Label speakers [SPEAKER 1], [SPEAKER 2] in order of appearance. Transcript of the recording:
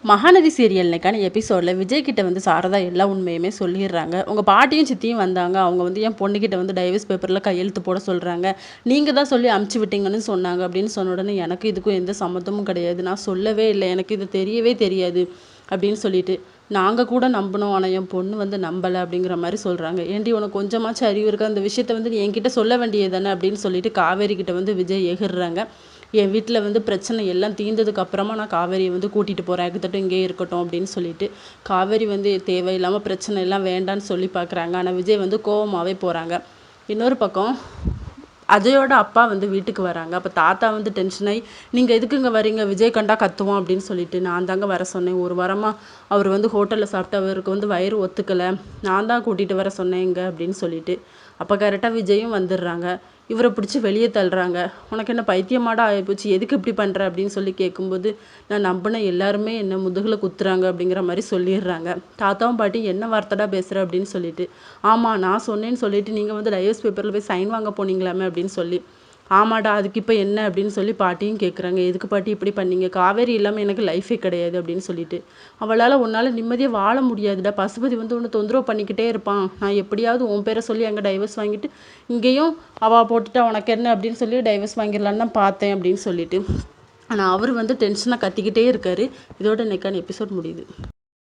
[SPEAKER 1] மகாநதி சீரியல்னுக்கான எபிசோடில் விஜய் கிட்ட வந்து சாரதா எல்லா உண்மையுமே சொல்லிடுறாங்க. உங்கள் பாட்டியும் சித்தியும் வந்தாங்க. அவங்க வந்து என் பொண்ணுக்கிட்ட வந்து டைவர்ஸ் பேப்பரில் கையெழுத்து போட சொல்கிறாங்க. நீங்கள் தான் சொல்லி அமுச்சு விட்டீங்கன்னு சொன்னாங்க அப்படின்னு சொன்ன உடனே எனக்கு இதுக்கும் எந்த சம்மந்தமும் கிடையாது. நான் சொல்லவே இல்லை. எனக்கு இது தெரியவே தெரியாது அப்படின்னு சொல்லிட்டு நாங்கள் கூட நம்பினோம். ஆனால் என் பொண்ணு வந்து நம்பலை அப்படிங்கிற மாதிரி சொல்கிறாங்க. ஏன்டி உனக்கு கொஞ்சமாச்சும் அறிவு இருக்கா? அந்த விஷயத்த வந்து நீ என்கிட்ட சொல்ல வேண்டியது தானே அப்படின்னு சொல்லிட்டு காவேரி கிட்ட வந்து விஜய் எகிர்றாங்க. என் வீட்டில் வந்து பிரச்சனை எல்லாம் தீர்ந்ததுக்கு அப்புறமா நான் காவேரியை வந்து கூட்டிகிட்டு போகிறேன். கிட்டத்தட்ட இங்கே இருக்கட்டும் அப்படின்னு சொல்லிட்டு காவேரி வந்து தேவையில்லாமல் பிரச்சனை எல்லாம் வேண்டான்னு சொல்லி பார்க்குறாங்க. ஆனால் விஜய் வந்து கோவமாகவே போகிறாங்க. இன்னொரு பக்கம் அஜயோட அப்பா வந்து வீட்டுக்கு வராங்க. அப்போ தாத்தா வந்து டென்ஷன் ஆகி நீங்கள் எதுக்குங்க வரீங்க, விஜய் கண்டா கத்துவோம் அப்படின்னு சொல்லிட்டு நான் தாங்க வர சொன்னேன். ஒரு வாரமாக அவர் வந்து ஹோட்டலில் சாப்பிட்டு அவருக்கு வந்து வயிறு ஒத்துக்கலை, நான் தான் கூட்டிகிட்டு வர சொன்னேங்க அப்படின்னு சொல்லிட்டு அப்போ கரெக்டாக விஜயும் வந்துடுறாங்க. இவரை பிடிச்சி வெளியே தள்ளுறாங்க. உனக்கு என்ன பைத்தியமாடா ஆகிப்போச்சு, எதுக்கு இப்படி பண்ணுற அப்படின்னு சொல்லி கேட்கும்போது நான் நம்பின எல்லாருமே என்ன முதுகில் குத்துறாங்க அப்படிங்கிற மாதிரி சொல்லிடுறாங்க. தாத்தாவும் பாட்டி என்ன வார்த்தைடா பேசுகிற அப்படின்னு சொல்லிட்டு ஆமாம் நான் சொன்னேன்னு சொல்லிட்டு நீங்கள் வந்து டைவர்ஸ் பேப்பரில் போய் சைன் வாங்க போனீங்களாமே அப்படின்னு சொல்லி ஆமாடா அதுக்கு இப்போ என்ன அப்படின்னு சொல்லி பாட்டியும் கேட்குறாங்க. எதுக்கு பாட்டி இப்படி பண்ணீங்க, காவேரி இல்லாமல் எனக்கு லைஃபே கிடையாது அப்படின்னு சொல்லிட்டு உன்னால் நிம்மதியாக வாழ முடியாதுடா, பசுபதி வந்து ஒன்று தொந்தரவு பண்ணிக்கிட்டே இருப்பான், நான் எப்படியாவது உன் பேரை சொல்லி அங்கே டைவர்ஸ் வாங்கிட்டு இங்கேயும் அவள் போட்டுட்டா உனக்கு என்ன அப்படின்னு சொல்லி டைவர்ஸ் வாங்கிடலான்னு தான் பார்த்தேன் அப்படின்னு சொல்லிட்டு ஆனால் அவர் வந்து டென்ஷனாக கத்திக்கிட்டே இருக்காரு. இதோட இன்னைக்கான எபிசோட் முடியுது.